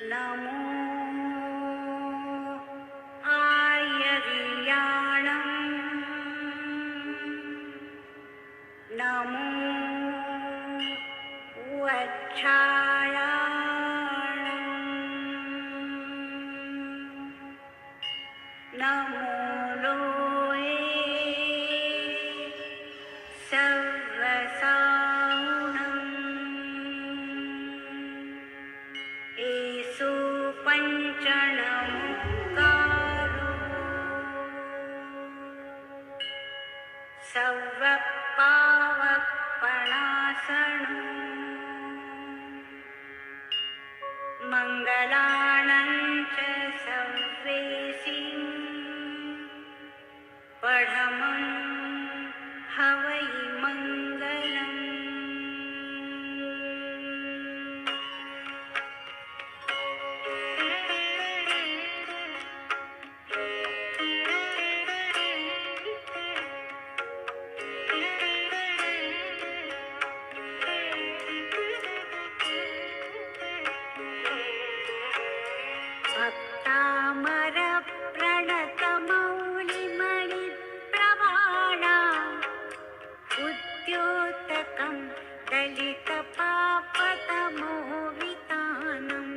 नमो आयर्याणं नमो वच्छायाणं नमो लोये सर्वसाहुणम् एषु पञ्चणमुक्तारो सर्वपावपणासनो मङ्गलानं च सर्वेषां पठमं हवै मङ्गलम्। भक्तामरप्रणतमौलिमणिप्रभाणा उद्योतकं दलितपापतमोहितानं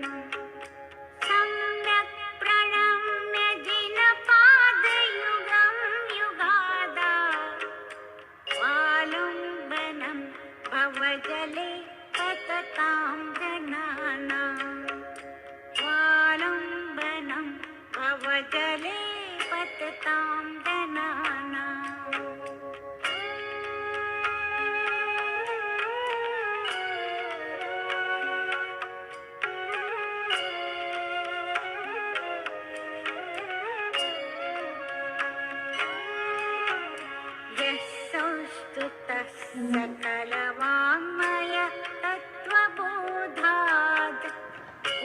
सम्यक् प्रणम्य जिनपादयुगं युगादा वालुम्बनं भवजले पततां जनानाम् वालुम्बनं भवजले पततां जनानाम्। यः संस्तुतः सकलवाङ्मय तत्त्वबोधात्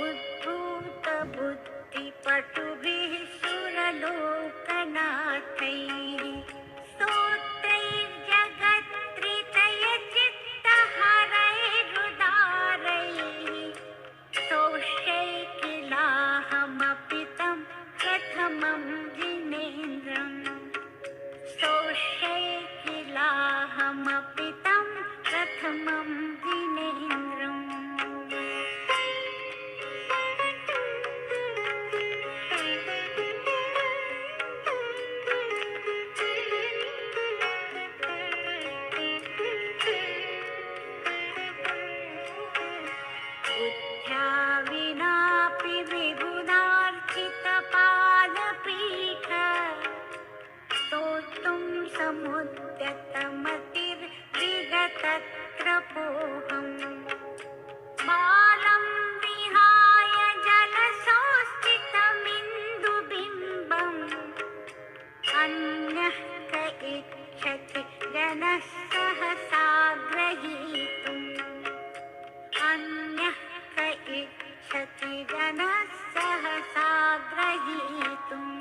उद्भूतबुद्धिपटुभिः सुरलोकनाथैः स्तोत्रैर्जगत्त्रितयचित्तहरैरुदारैः स्तोष्यैकिलाहमपि तं प्रथमं जिनेन्द्रम् स्तोष्यैकिलाहमपि तं प्रथमं जिनेन्द्रम्। विनापि विबुधार्चितपादपीठ स्तोतुं समुद्यतमतिर्विगतत्रपोऽहम् बालं विहाय जलसंस्थितमिन्दुबिम्बम् अन्यः क इच्छति जनः सहसा ग्रहीतुम् अन्यः क इच्छति जनः सहसा ग्रहीतुम्।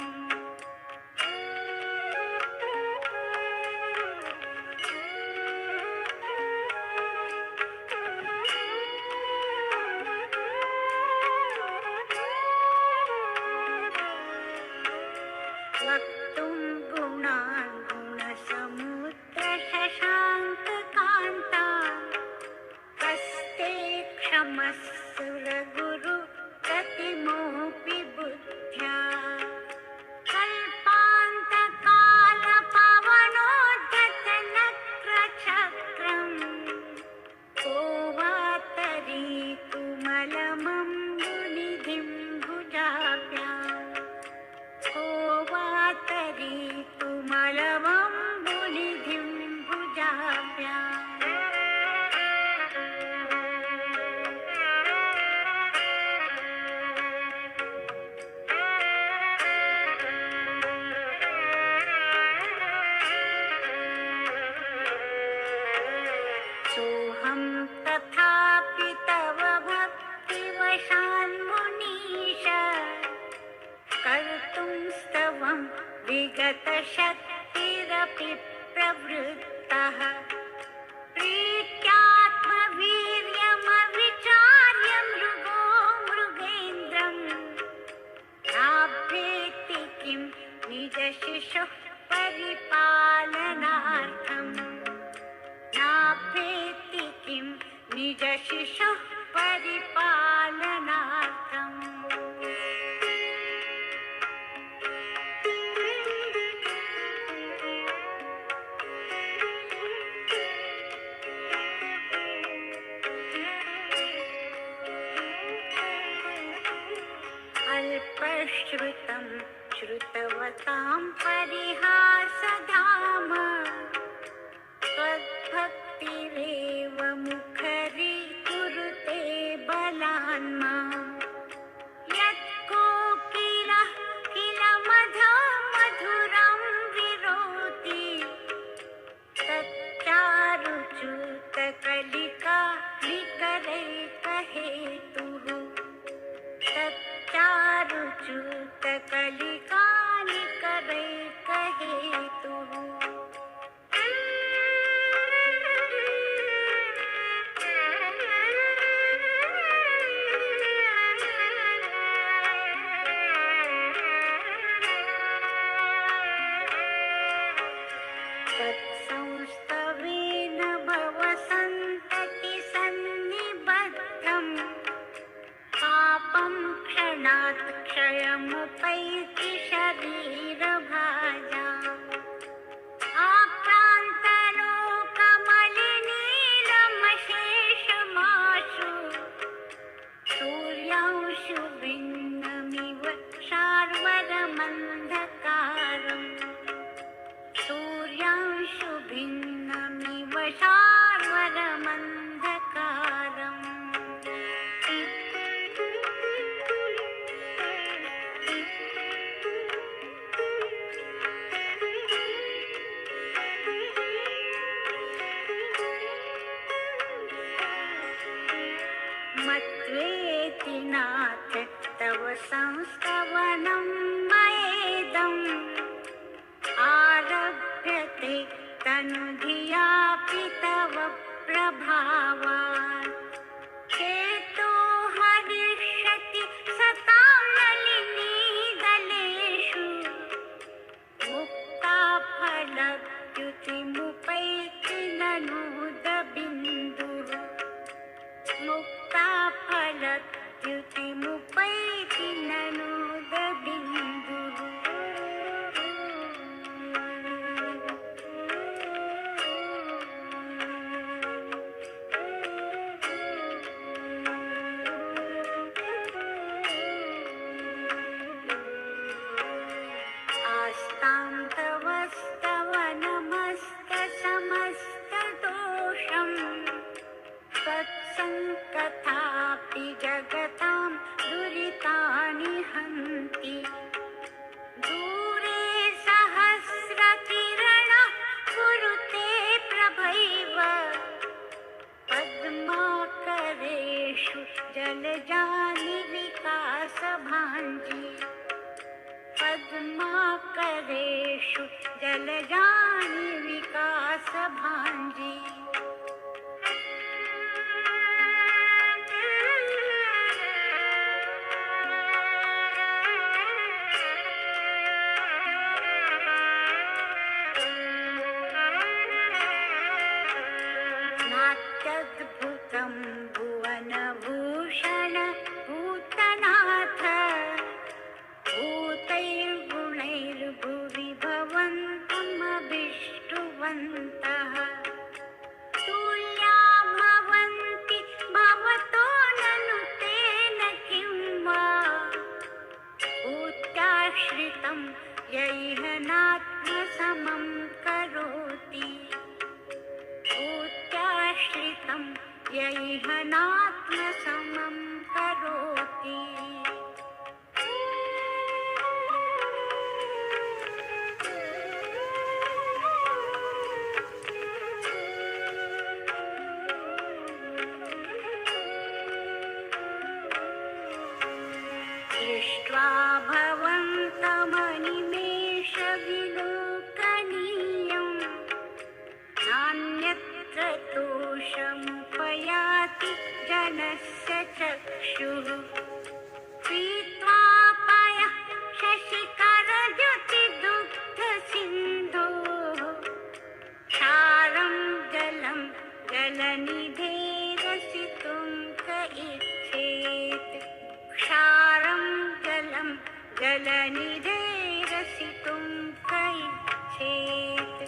वक्तुं गुणान् गुणसमुद्रशशाङ्ककान्तान् कस्ते क्षमः सुरगुरु प्रतिमोऽपि बुद्ध्या कल्पान्तकालपवनोद्धतनक्रचक्रम् को वा तरीतुमलमं मुनिधिं भुजाभ्याम् को वा तरीतुमलमं मुनिधिं भुजाभ्याम्। सोऽहं तथापि तव भक्तिवशान्मुनीश कर्तुं स्तवं विगतशक्तिरपि प्रवृत्तः प्रीत्यात्मवीर्यमविचार्य मृगो मृगेन्द्र शिशुः परिपालनार्थम् अल्पश्रुतं श्रुतवतां परिहासधाम त्वद्भक्तिरेव मुखरीकुरुते बलान्मा यत्कोकिलः किल मधुरं विरोति तच्चारुच्युतकलिका निकरैकहेतुः चारुच्युतकलिकानिकरैकहेतुः तत्संस्तवेन भवसन्तति सन्निबद्धम् पापं क्षणात् क्षयमुपैति शरीरभाजा आक्रान्तलोकमलिनीलमशेषमाशु सूर्यांशु भिन्नमिव शार्वरमन्धकारम् सूर्यांशु भिन्नमिव शार्वरमन्धकारम् मत्वेति नाथ तव संस्तवनं मयेदम् आरभ्यते तनुधियापि तव प्रभावात् चेतो हरिष्यति सतां नलिनीदलेषु मुक्ताफलद्युतिमुपैति ननूदबिन्दुः मुक्ताफलद्युतिमुपैति ननूदबिन्दुः आस्तां तवस्तव नमस्तसमस्तदोषम् तत्सङ्कथापि जगतां दुरितानि हन्ति दूरे सहस्रकिरणः कुरुते प्रभैव पद्माकरेषु जलजानि विकासभाञ्जी पद्माकरेषु जलजानि विकासभाञ्जी नात्यद्भुतं भुवनभूषण भूतनाथ भूतैर्गुणैर्भुवि भवन्तमभिष्टुवन्तः तुल्या भवन्ति भवतो ननु तेन किं वा भूत्याश्रितं यैहनात्मसमं करोति भूत्याश्रितं यैहनात्मसमं करोति दृष्ट्वा भवन्तमनिमेषविलोकनीयम् नान्यत्र दोषमुपयाति जनस्य चक्षुः पीत्वा पयः शशिकरद्युतिदुग्धसिन्धोः क्षारं जलं जलनिधेरसितुं इच्छेत् क्षारं जलं जलनिधेरसितुं क इच्छेत्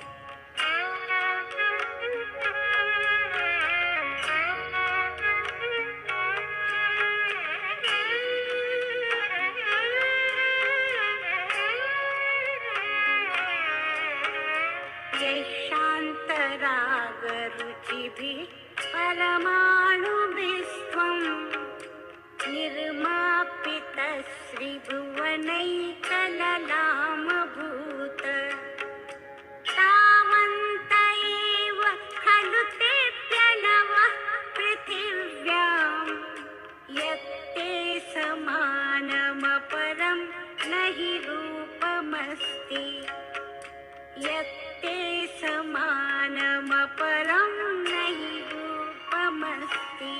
शान्तरागरुचिभिः परमाणुभिस्त्वं निर्मापितश्रीभुवनैकललामभूत तावन्त एव खलु ते प्रणवः पृथिव्यां यत्ते समानमपरं न हि रूपमस्ति यत्ते समानमपरं न हि रूपमस्ति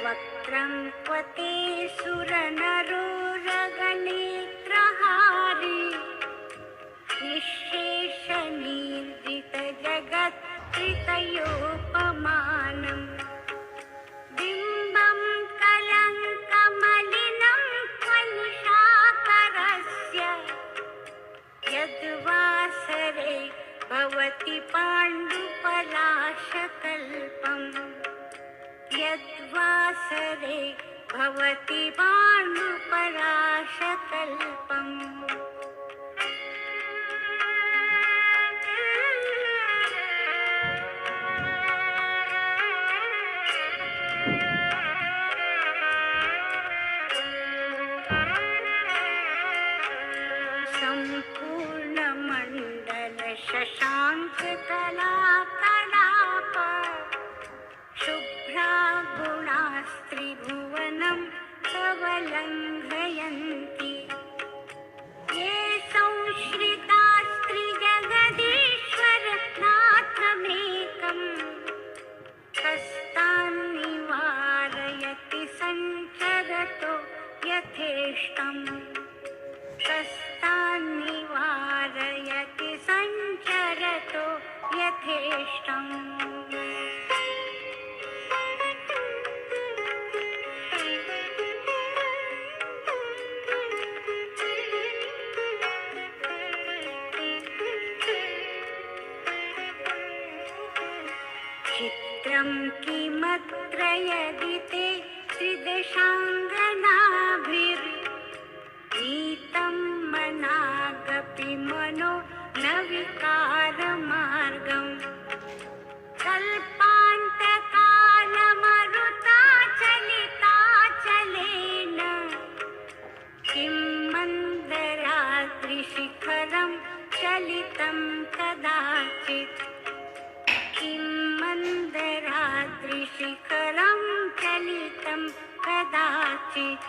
वक्त्रं क्वते सुरनरोरगनेत्रहारी निःशेषनिर्जितजगत्त्रितयोपमानं बिम्बं कलङ्कमलिनं त्वनुषाकरस्य यद्वासरे भवति पाण्डुपलाशकल्पम् यद्वासरे भवति पाण्डुपलाशकल्पम् सम्पूर्णमण्डल शशाङ्ककलाकलाप शुभ्रा गुणास्त्रिभुवनं कवलङ्घयन्ति ये संश्रितास्त्रिजगदीश्वर नाथमेकं कस्तान्निवारयति सञ्चरतो यथेष्टम् कस्तान्निवारयति सञ्चरतो यथेष्टम् चित्रं किमत्र यदि ते त्रिदशाङ्गनाभिर्नीतं मनागपि मनो न विकारमार्गम् कल्पान्तकालमरुताचलिताचलेन किं मन्दराद्रिशिखरं चलितं कदाचित् किं मन्दराद्रिशिखरं चलितं कदाचित्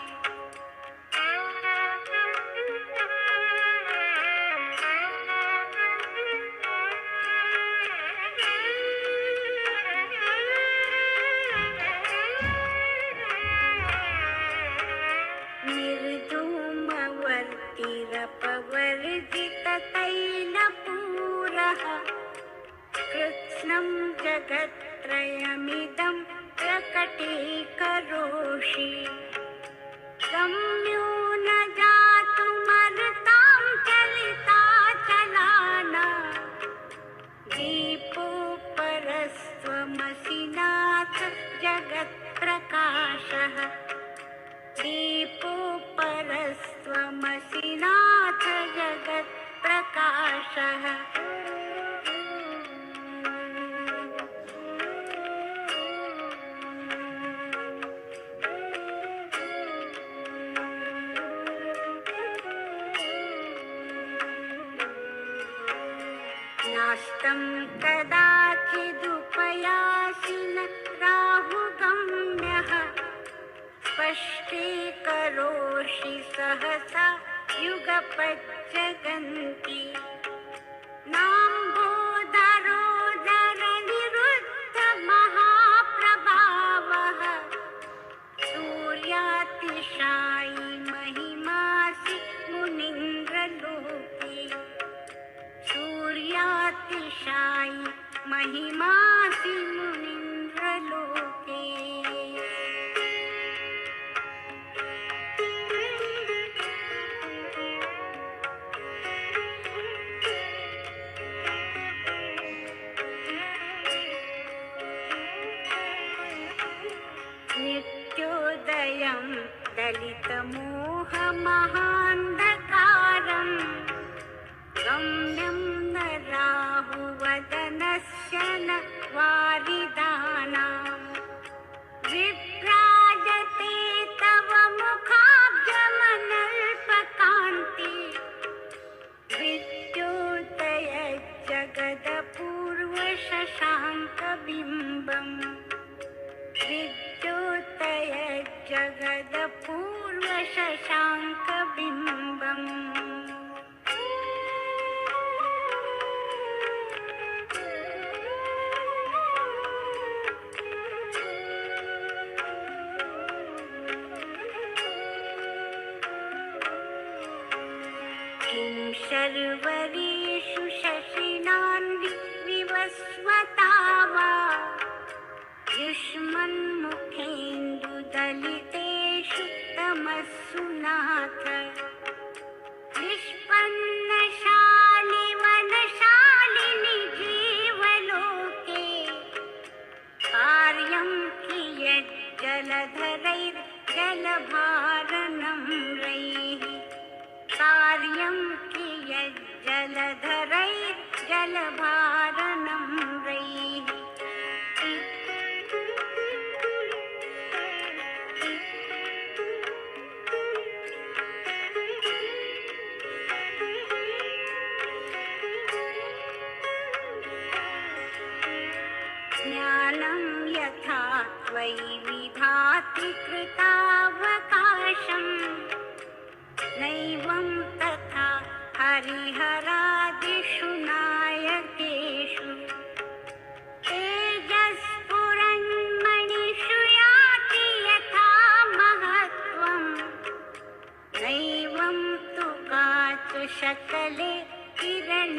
निर्धूमवर्तिरपवर्जिततैलपूरः कृत्स्नं जगत्त्रयमिदं प्रकटीकरोषि सम्यो न जातुमर्तां चलिताचलाना दीपोपरस्त्वमसि नाथ जगत्प्रकाशः दीपोपरस्त्वमसि नाथ जगत्प्रकाशः नास्तं कदाचिदुपयासि न राहुगम्यः स्पष्टीकरोषि सहसा युगपज्जगन्ति नाम्बोदरोदरनिरुद्धमहाप्रभावः विद्योतयं दलितमोहमहान्धकारम् गम्यं न राहुवदनस्य न वारिदानाम् विभ्राजते तव मुखाब्जमनल्पकान्ति विद्योतय जगदपूर्वशशाङ्कबिम्बम् विद्योतय जगदपूर्वशशाङ्कबिम्बम् किं शर्वरीषु शशिनान्वि विवस्वता वा युष्मन्मुखेन्दुदलितेषु तमस्सु नाथ निष्पन्नशालिवनशालिनि जीवलोके कार्यं कियज्जलधरैर्जलभारनम्रैः कार्यं कियज्जलधरैर्जलभारनम्रैः ज्ञानं यथा त्वयि विभाति कृतावकाशम् नैवं तथा हरिहरादिषु नायकेषु तेजस्फुरन्मणिषु याति यथा महत्त्वं नैवं तु काचशकले किरणाकुलेऽपि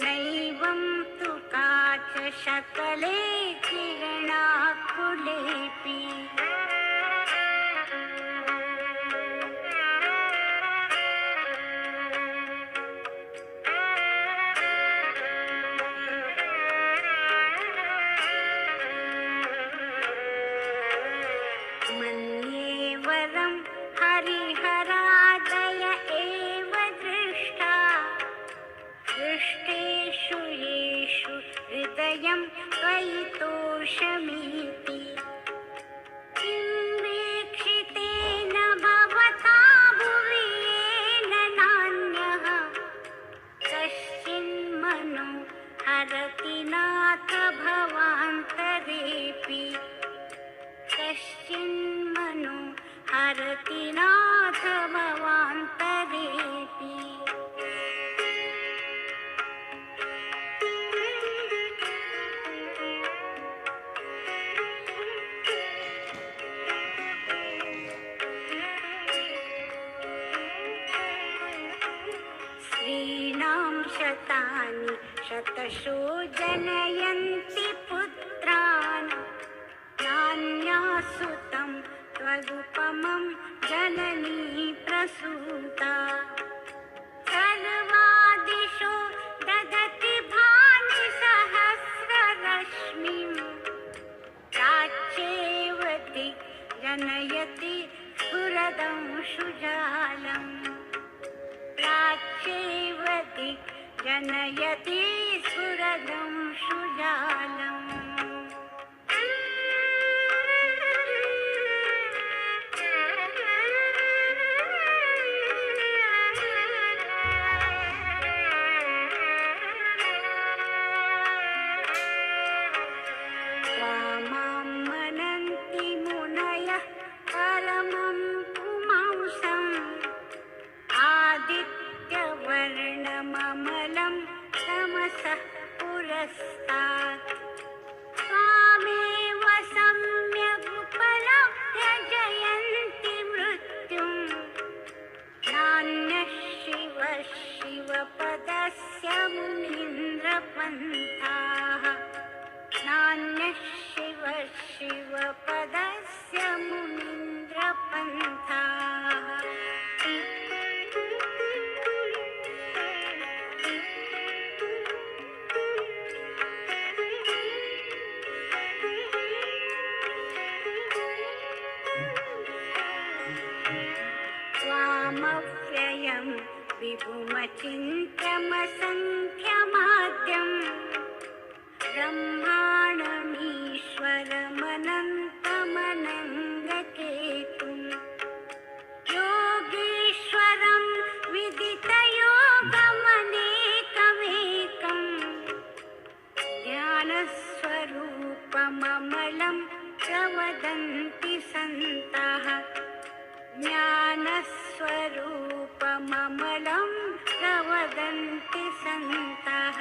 नैवं तु काचशकले किरणाकुलेऽपि मन्ये वरं हरिहरादय एव दृष्टा दृष्टेषु येषु हृदयं त्वयि तोषमीति किं वीक्षितेन भवता भुवि येन नान्यः कश्चिन्मनो हरति नाथ भवान्तरेऽपि कश्चिन्मनो हरति नाथ भवान्तरेऽपि स्त्रीणां शतानि शतशो जनयन्ति पुत्रान् नान्यासुतं त्वदुपमं जननी प्रसूता सर्वादिशो ददति भानि सहस्ररश्मिं प्राच्येव जनयति स्फुरदंशुजालम् प्राच्येव जनयति स्फुरदंशुजालम् त्वामां मनन्ति मुनयः परमं पुमांसम् आदित्यवर्णममलं तमसः पुरस्तात् ब्रह्माणमीश्वरमनन्तमनङ्गकेतुम् योगीश्वरं विदितयोगमनेकमेकम् ज्ञानस्वरूपममलं प्रवदन्ति सन्तः ज्ञानस्वरूपममलं प्रवदन्ति सन्तः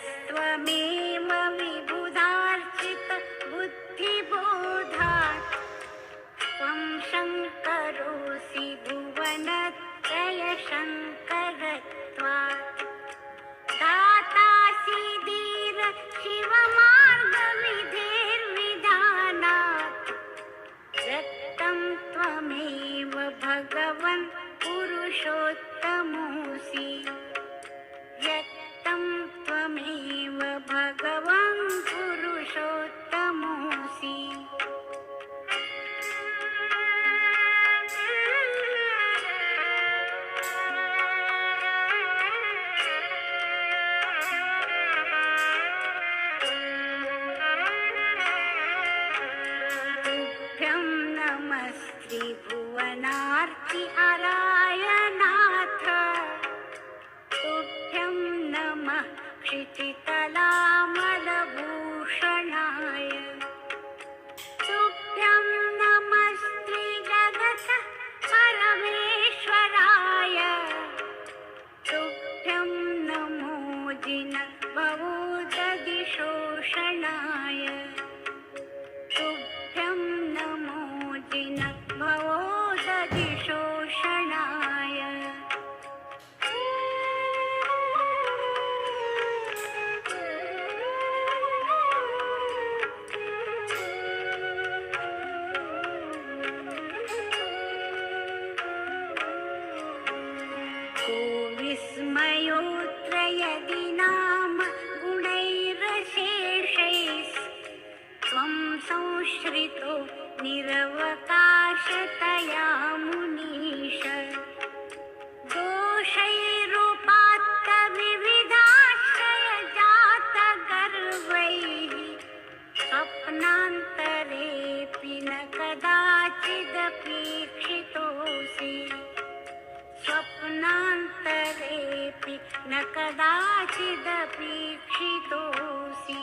बुद्धस्त्वमेव विबुधार्चित बुद्धिबोधात् त्वं शङ्करोऽसि भुवनत्रयशङ्करत्वात् दातासि धीर शिवमार्गविधेर्विधानात् व्यक्तं त्वमेव भगवन् पुरुषोत्तमोऽसि व्यक्तं त्वमेव भगवन् पुरुषोत्तमोऽसि तुभ्यं नमस्त्रिभुवनार्ति हराय नाथ तुभ्यं नमः क्षितितलामलभूषणाय तुभ्यं नमस्त्रिजगतः परमेश्वराय तुभ्यं नमो जिनभवोदधिशोषणाय तुभ्यं नमो जिनभवोदधिशोषणाय को विस्मयोऽत्र यदि नाम गुणैरशेषैः त्वं संश्रितो निरवकाशतया मुनीश दोषैरुपात्तविविधाश्रयजातगर्वैः स्वप्नान्तरेऽपि न कदाचिदपीक्षितोऽसि स्वप्नान्तरेऽपि न कदाचिदपीक्षितोऽसि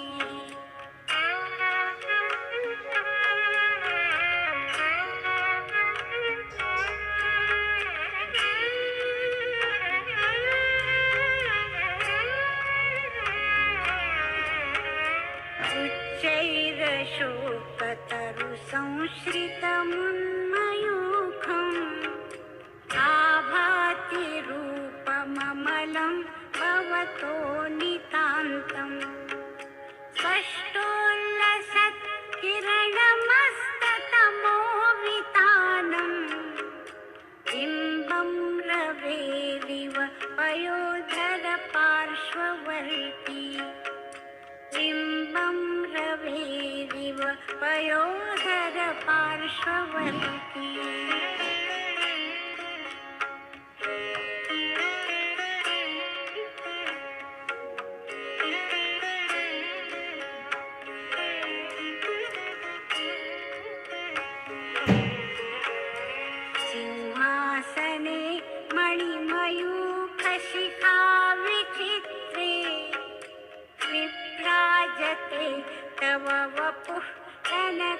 उच्चैरशोकतरुसंश्रितमुन्मयूखम् आभाति रूपममलं भवतो नितान्तम् स्पष्टोल्लसत्किरणमस्ततमोवितानम् बिम्बं रवेरिव पयोधर पार्श्ववर्ती बिम्बं रवेरिव पयोधर पार्श्ववर्ती सिंहासने मणिमयूखशिखाविचित्रे विभ्राजते तव वपुः कनकावदातम्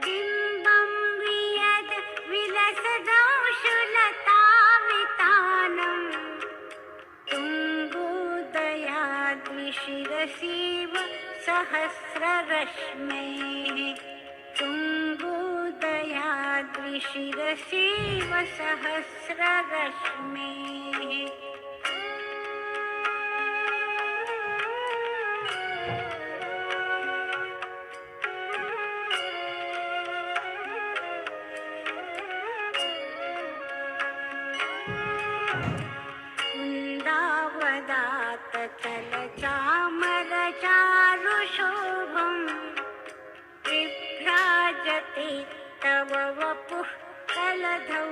बिम्बं वियद् विलसदंशुलतावितानम् तुङ्गोदयाद्विशिरसीव सहस्ररश्मेः तुङ्गोदयाद्विशिरसीव सहस्ररश्मेः चल चामर चारुशोभं विभ्राजते तव वपुः कलधौतकान्तम्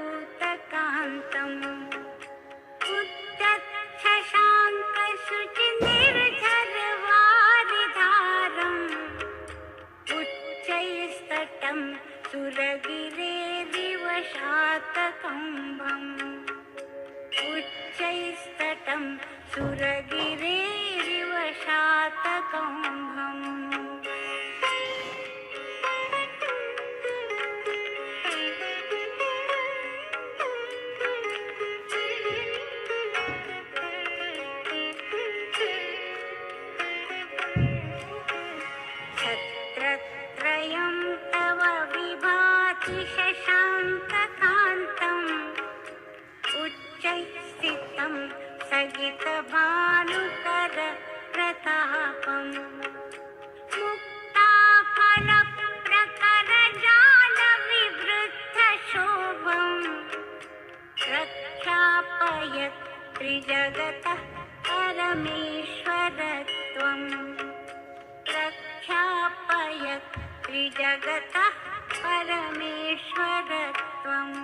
उच्चच्छ शाङ्कशुचिनिर्झरवारिधारम् उच्चैस्तटं सुरगिरेरिव शातकम्भम् उच्चैस्तटं सुरगिरेरिव शातकम्भम् छत्रत्रयं तव विभाति शशाङ्ककान्तम् उच्चैस्थितं सगितभानुकर प्रतापम् मुक्ताफलप्रकरजालविवृद्धशोभम् प्रख्यापयत् त्रिजगतः परमेश्वरत्वम् प्रख्यापयत् त्रिजगतः परमेश्वरत्वम्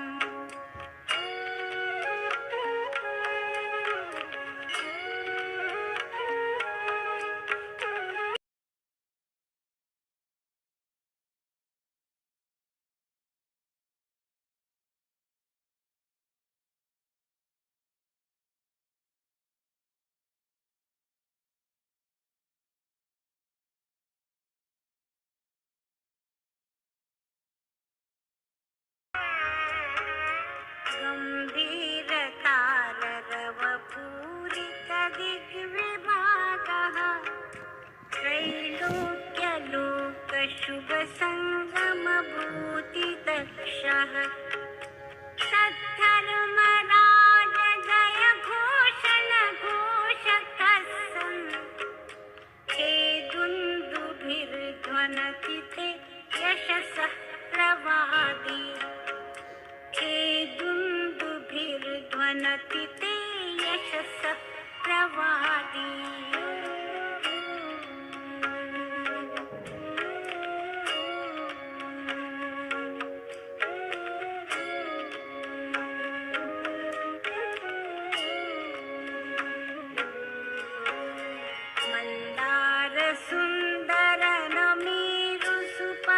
गम्भीरताररवपूरितदिग्विभागः त्रैलोक्यलोकशुभसङ्गमभूतिदक्षः सद्धर्मराजजयघोषणघोषकः सन् हे दुन्दुभिर्ध्वनति ते यशसः प्रवादी हे दुन्दुभिर्ध्वनति ते यशसः प्रवादी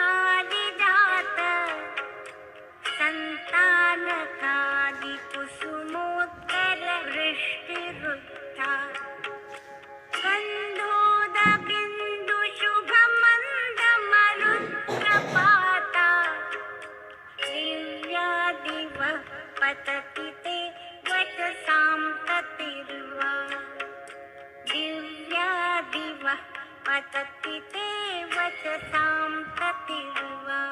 मन्दारसुन्दरनमेरुसुपारिजात सन्तानकादिकुसुमोत्तरवृष्टिरुत्था गन्धोदबिन्दुशुभमन्दमरुद्रपाता दिव्यादिवः पतति ते वचसां ततिर्वा दिव्यादिवः पतति ते वचसां ततिर्वा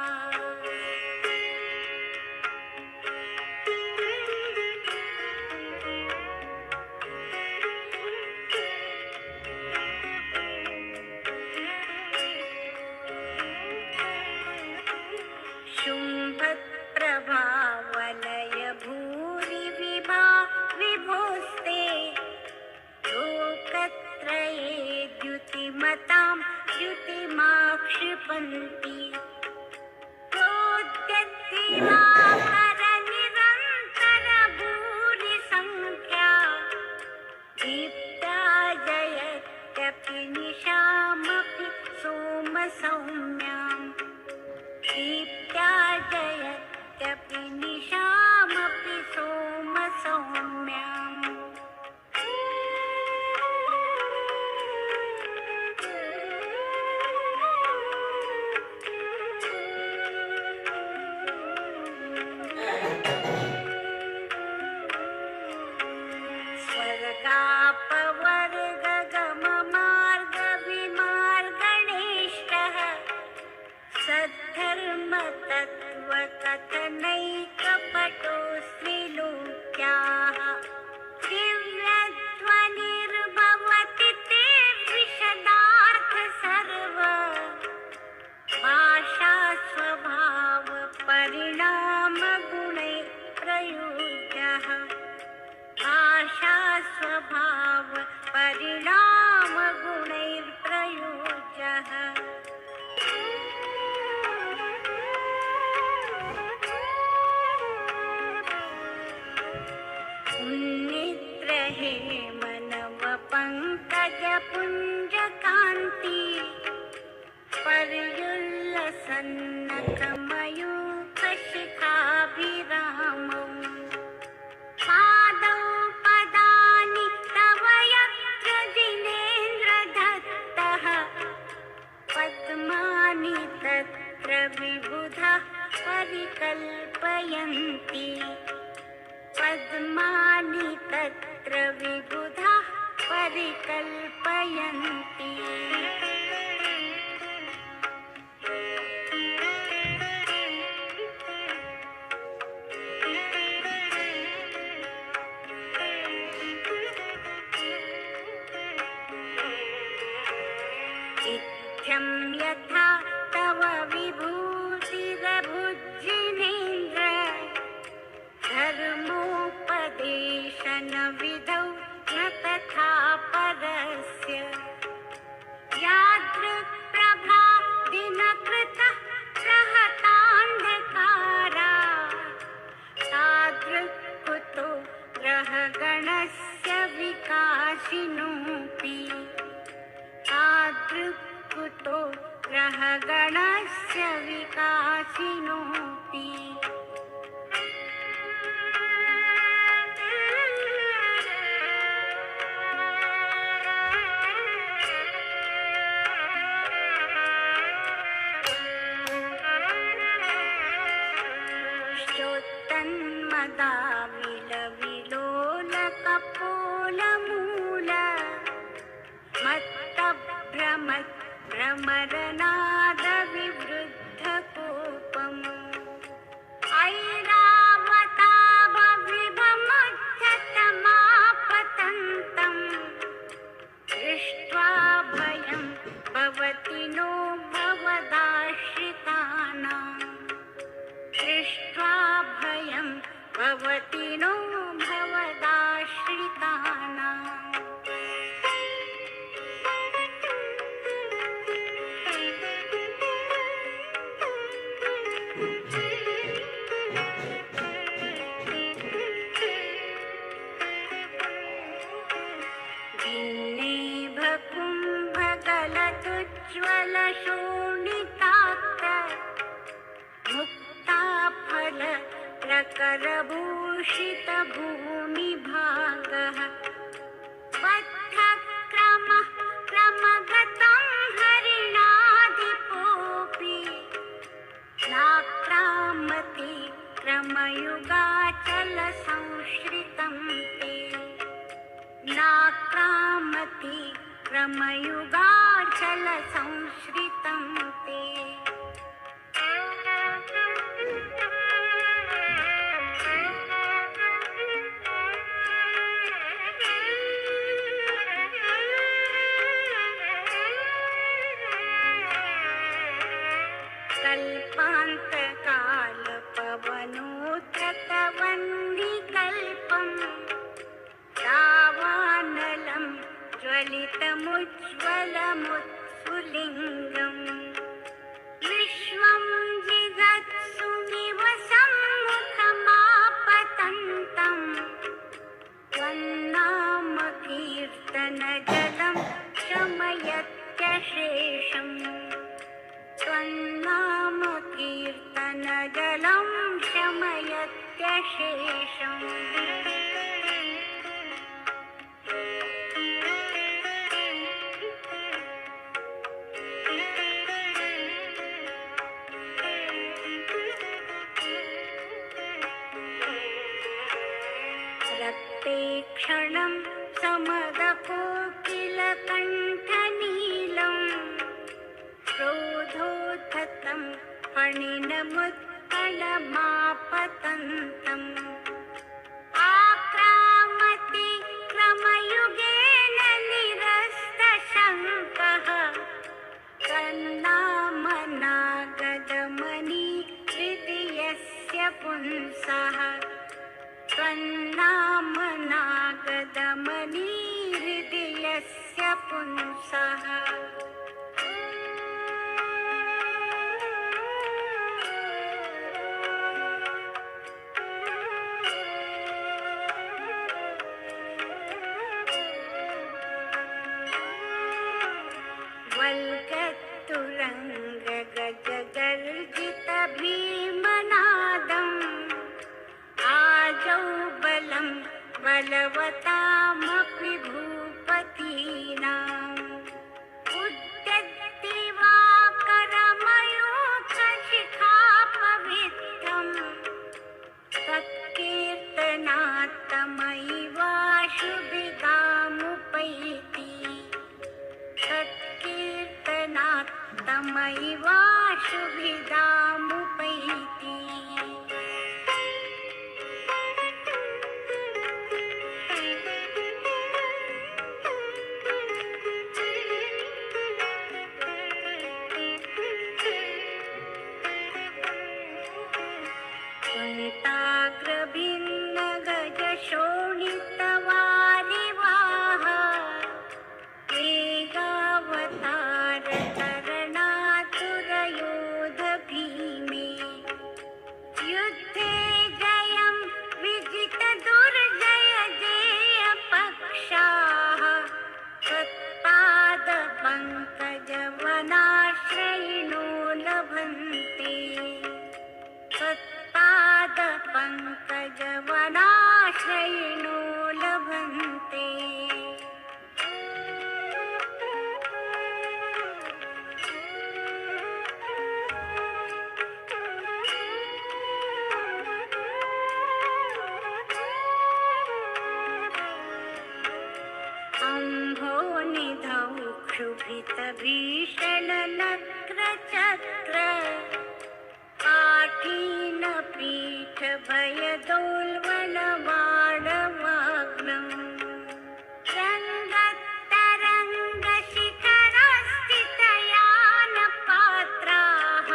शुम्भप्रभावलय भूरि विभोस्ते लोकत्रये द्युतिमतां द्युतिमाक्षिपन्ति प्रोद्यद्दिवाकरनिरन्तर भूरि संख्या दीप्ता जयत्यपि निशामपि सोमसौम्याम् दीप्ता जयत्यपि निशामपि सोमसौम्याम् स्वर्गापवर्गगममार्गविमार्गणेष्टः सद्धर्मतत्त्वकथनैकपटोऽस्त्रिलोक्याः दिव्यध्वनिर्भवति ते विशदार्थ सर्व भाषास्वभावपरिणामगुणै प्रयुज्यः भाषास्वभावपरिणाम पुञ्जकान्ति पर्युल्लसन्नखमयूखशिखाभिरामौ पादौ पदानि तव यत्र जिनेन्द्रदत्तः पद्मानि तत्र विबुधः परिकल्पयन्ति पद्मानि तत्र विबुधः परिकल्पयन्ति इत्थं यथा तव विभूतिरभुजिनेन्द्र धर्मोपदेशनविधौ न तथा परस्य यादृक्प्रभा दिनकृतः प्रहतान्धकारा तादृक्कुतो ग्रहगणस्य विकासिनोऽपि तादृक्कुतो ग्रहगणस्य विकासिनोऽपि श्रोत्तन्मदाविलविलोलकपोलमूल मत्तभ्रमरनादविवृद्धकोपम् ऐरावताभविभमध्यतमापतन्तम् दृष्ट्वा भयं भवति नो भवदाश्रितानां दृष्ट्वा भयं भवति नो भवदाश्रितानाम् ज्वलशोणिताक्र मुक्ताफल प्रकरभूषितभूमिभागः बद्धक्रमः क्रमगतं हरिणाधिपोऽपि नाक्रामति क्रमयुगाचलसंश्रितं ते नाक्रामति क्रमयुगाचलसंश्रितं ते कल्पान्तकालपवनोत्तकवह्निकल्पम् दावानलं ज्वलितमुज्ज्वलमुत्फुल्लिङ्गम् विश्वं जिगत्सुमिव सम्मुखमापतन्तम् त्वन्नामकीर्तनजलं शमयत्यशेषम् त्वन्नामकीर्तनजलं शमयत्यशेषम् रक्तेक्षणं समदकोकिलकण्ठनीलम् क्रोधोद्धतं फणिनमुत्कलमापतन्तम् आक्रामति क्रमयुगेन निरस्तशङ्कः तन्नामनागदमणि हृदयस्य पुंसः त्वन्नामनागदमणि हृदयस्य पुंसः मयि वा शुभिदामुपैति शोणितवारिवाह वेगावतारतरणातुरयोध भीमे युद्धे जयं विजितदुर्जय जेयपक्षाः त्वत्पादपङ्कजवनाश्रयिणो लभन्ते त्वत्पादपङ्कजवनाश्रयिणो लभन्ते। अम्भोनिधौ क्षुभितभीषणनक्रचक्र पाठीनपीठभयदोल्बणबाणवाग्नम् रङ्गतरङ्गशिखरस्थितयानपात्राः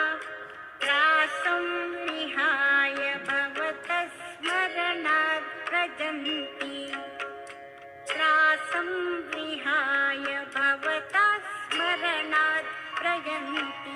त्रासं विहाय भवतः स्मरणात् व्रजन्ति त्रासं विहाय भवतः स्मरणात् व्रजन्ति।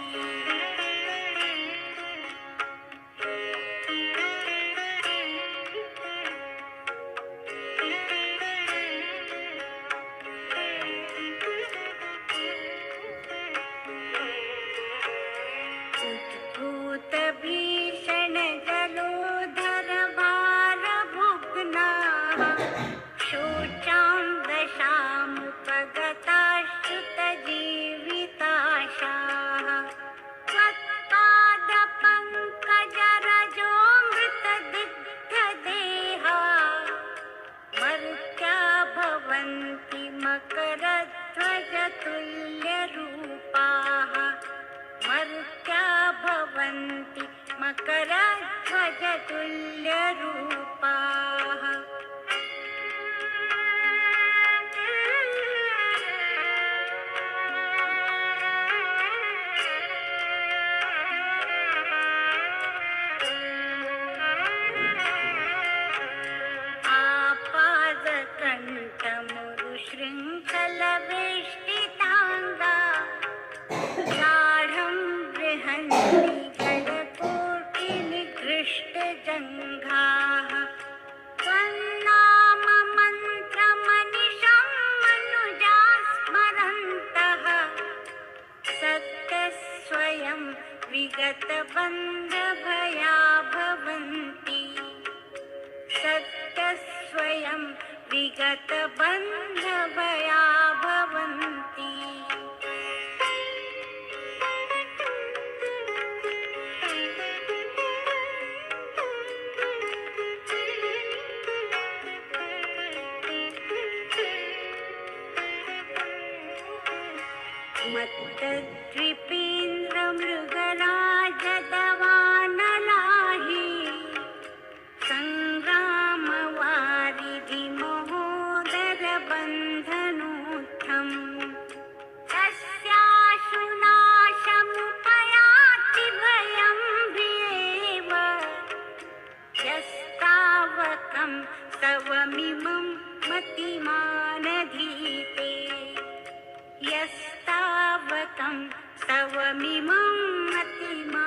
भीषण जलोधर भारभुग्नाः शोचां दशामुपगताश्च्युतजीविताशाः त्वत्पादपङ्कजरजोऽमृतदिग्धदेहा मर्त्या भवन्ति मकरध्वजतुल्यरूपाः मर्त्या भवन्ति मकरध्वजतुल्यरूपाः। आपादकण्ठमुरुशृङ्खलवेष्टिताङ्गा गाढं बृहन्ति गडकोटिनिकृष्टजङ्घाः त्वन्नाममन्त्रमनिशं मनुजा स्मरन्तः सत्यस्वयं विगतबन्धभया भवन्ति सत्यस्वयं विगतबन्धभया भवन्ति। मत्तद्विपेन्द्रमृगराजदवानलाहि सङ्ग्रामवारिधि महोदरबन्धनोत्थम् तस्याशुनाशमुपयाति भयं ह्येव यस्तावकं स्तवमिमं मतिमानधीते यस्तावकं स्तवमिमं मतिमानधीते।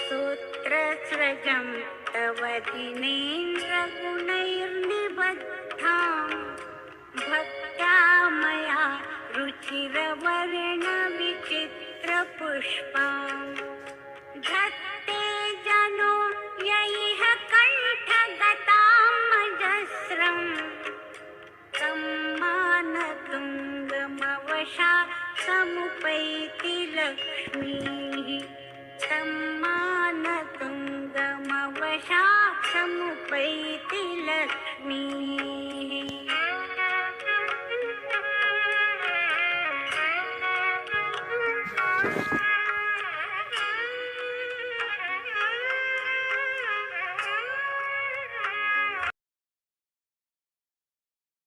सूत्रस्रजं तव दिनेन्द्रगुणैर्निबद्धां भक्त्या मया रुचिरवर्णविचित्रपुष्पां धत्ते जनो यैह कण्ठगतामजस्रं सम्मानतुङ्गमवशा समुपैति लक्ष्मीः सम्मानतुङ्गमवशा समुपैति लक्ष्मीः